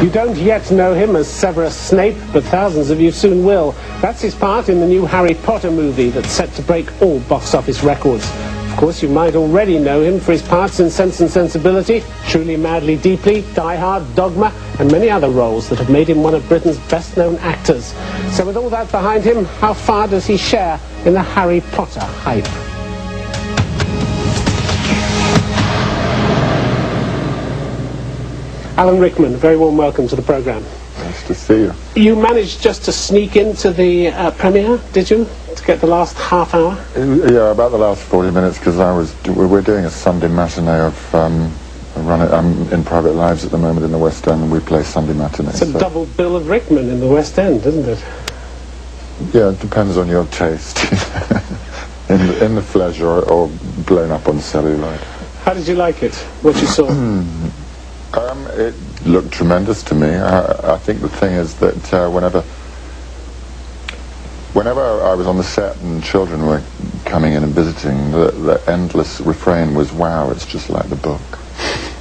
You don't yet know him as Severus Snape, but thousands of you soon will. That's his part in the new Harry Potter movie that's set to break all box office records. Of course, you might already know him for his parts in Sense and Sensibility, Truly, Madly, Deeply, Die Hard, Dogma, and many other roles that have made him one of Britain's best-known actors. So with all that behind him, how far does he share in the Harry Potter hype? Alan Rickman, very warm welcome to the programme. Nice to see you. You managed just to sneak into the premiere, did you? To get the last half hour? Yeah, about the last 40 minutes, because we're doing a Sunday matinee of, I'm in Private Lives at the moment in the West End, and we play Sunday matinee. It's a double bill of Rickman in the West End, isn't it? Yeah, it depends on your taste. in the flesh or blown up on celluloid. How did you like it, what you saw? It looked tremendous to me. I think the thing is that whenever I was on the set and children were coming in and visiting, the endless refrain was, wow, it's just like the book.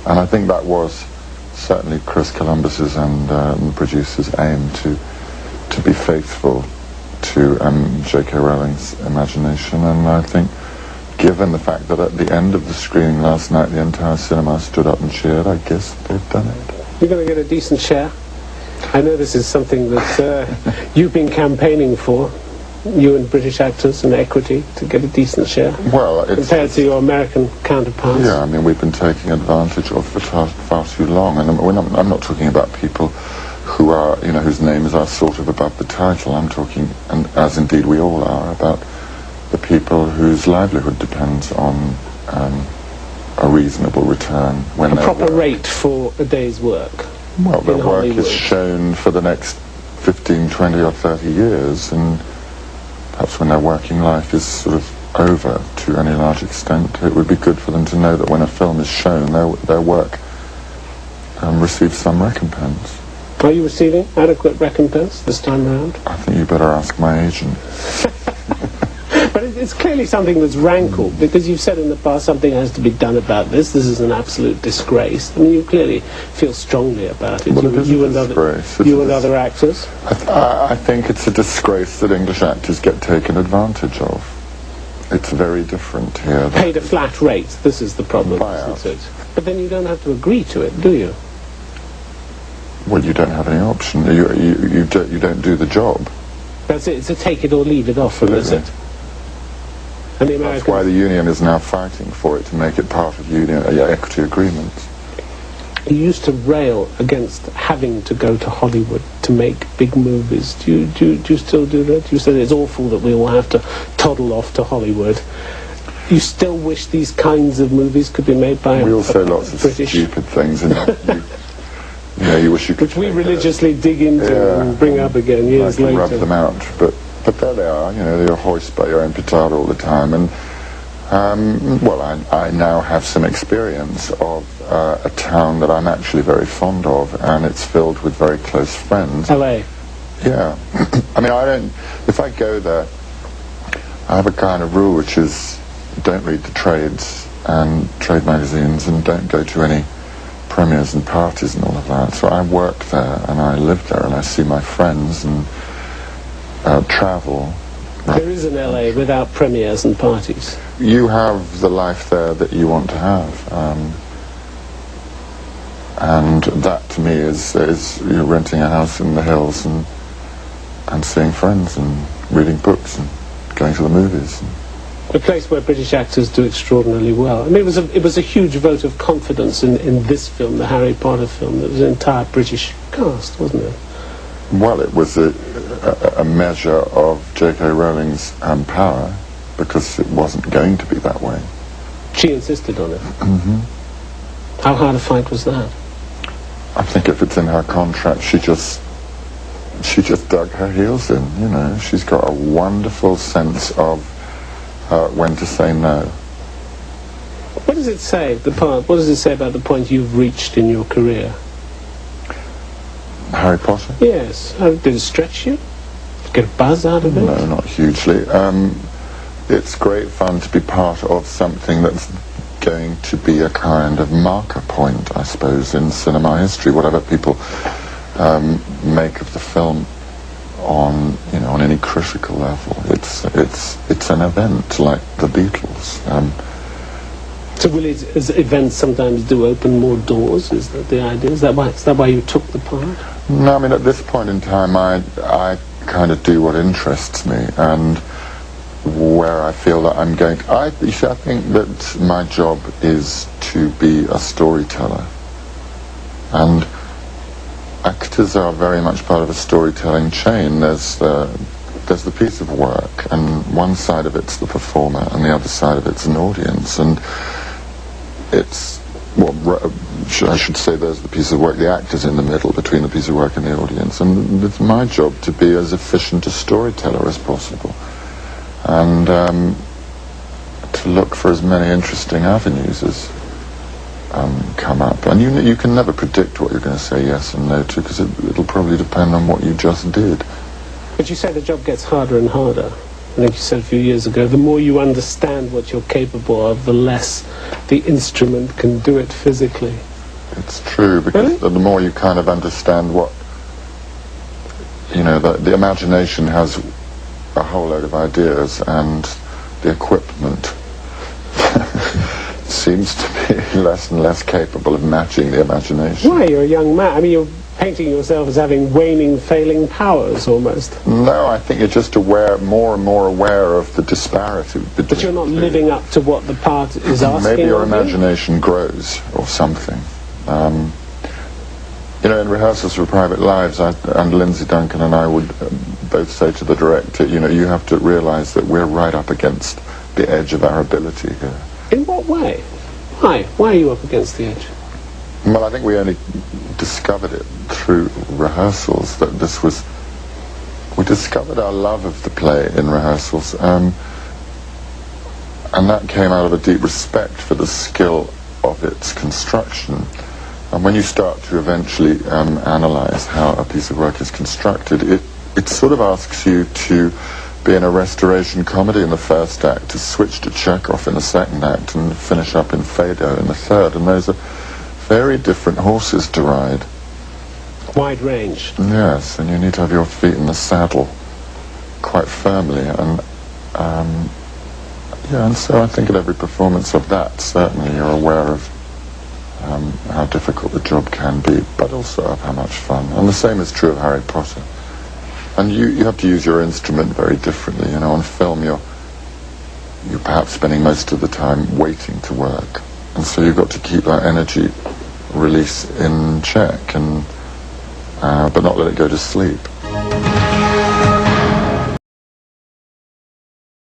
And I think that was certainly Chris Columbus's and the producer's aim to be faithful to J.K. Rowling's imagination. And I think, given the fact that at the end of the screening last night the entire cinema stood up and cheered, I guess they've done it. You're going to get a decent share. I know this is something that you've been campaigning for, you and British actors and equity, to get a decent share. Well, compared to your American counterparts. Yeah, I mean, we've been taking advantage of for far too long, and I'm not talking about people who are, whose names are sort of above the title. I'm talking, and as indeed we all are, about the people whose livelihood depends on a reasonable return when a proper rate for a day's work. Well, their work Hollywood is shown for the next 15, 20 or 30 years, and perhaps when their working life is sort of over to any large extent, it would be good for them to know that when a film is shown, their work receives some recompense. Are you receiving adequate recompense this time around? I think you better ask my agent. But it's clearly something that's rankled, because you've said in the past something has to be done about this. This is an absolute disgrace. I mean, you clearly feel strongly about it. Well, it is a disgrace. You and other actors. I think it's a disgrace that English actors get taken advantage of. It's very different here. Paid a flat rate. This is the problem, isn't it? But then you don't have to agree to it, do you? Well, you don't have any option. You don't do the job. That's it. It's a take it or leave it offer, is it? And the That's why the union is now fighting for it, to make it part of union equity agreements. You used to rail against having to go to Hollywood to make big movies. Do you still do that? You said it's awful that we all have to toddle off to Hollywood. You still wish these kinds of movies could be made by we all say lots of British stupid things, and you wish you could. Which we religiously dig into and bring up again years later. Rub them out, but there they are. They're hoist by your own petard all the time, and I now have some experience of a town that I'm actually very fond of, and it's filled with very close friends. LA. Yeah. I mean, if I go there, I have a kind of rule, which is don't read the trades and trade magazines, and don't go to any premieres and parties and all of that. So I work there, and I live there, and I see my friends and travel. There is an LA without premieres and parties. You have the life there that you want to have, and that to me is you're renting a house in the hills and seeing friends and reading books and going to the movies. A place where British actors do extraordinarily well. I mean, it was a huge vote of confidence in this film, the Harry Potter film. It was an entire British cast, wasn't it? Well, it was a measure of J.K. Rowling's power, because it wasn't going to be that way. She insisted on it. Mm-hmm. How hard a fight was that? I think if it's in her contract, she just dug her heels in. She's got a wonderful sense of when to say no. What does it say? What does it say about the point you've reached in your career? Harry Potter? Yes. Did it stretch you? Get a buzz out of it? No, not hugely. It's great fun to be part of something that's going to be a kind of marker point, I suppose, in cinema history. Whatever people make of the film on any critical level. It's an event like the Beatles. So will as events sometimes do open more doors? Is that the idea? Is that why you took the part? No, I mean, at this point in time, I kind of do what interests me, and where I feel that I'm going. I think that my job is to be a storyteller, and actors are very much part of a storytelling chain. There's the piece of work, and one side of it's the performer, and the other side of it's an audience, and it's, I should say there's the piece of work, the actor's in the middle between the piece of work and the audience, and it's my job to be as efficient a storyteller as possible, and to look for as many interesting avenues as come up. And you can never predict what you're going to say yes and no to, because it'll probably depend on what you just did. But you say the job gets harder and harder. I think you said a few years ago, the more you understand what you're capable of, the less the instrument can do it physically. It's true, because Really? the more you kind of understand what, the imagination has a whole load of ideas, and the equipment seems to be less and less capable of matching the imagination. Why? You're a young man. I mean, you're painting yourself as having waning, failing powers, almost. No, I think you're just more and more aware of the disparity between. But you're not the two. living up to what the part is asking. Maybe your of you? imagination grows, or something. In rehearsals for Private Lives, and Lindsay Duncan and I would both say to the director, you have to realise that we're right up against the edge of our ability here. In what way? Why? Why are you up against the edge? Well, I think we only discovered it through rehearsals, that we discovered our love of the play in rehearsals, and that came out of a deep respect for the skill of its construction. And when you start to eventually analyse how a piece of work is constructed, it sort of asks you to be in a restoration comedy in the first act, to switch to Chekhov in the second act, and finish up in Fado in the third. And those are very different horses to ride. Wide range. Yes, and you need to have your feet in the saddle quite firmly. And and so I think at every performance of that, certainly you're aware of how difficult the job can be, but also of how much fun. And the same is true of Harry Potter. And you have to use your instrument very differently. On film you're perhaps spending most of the time waiting to work, and so you've got to keep that energy release in check, and but not let it go to sleep.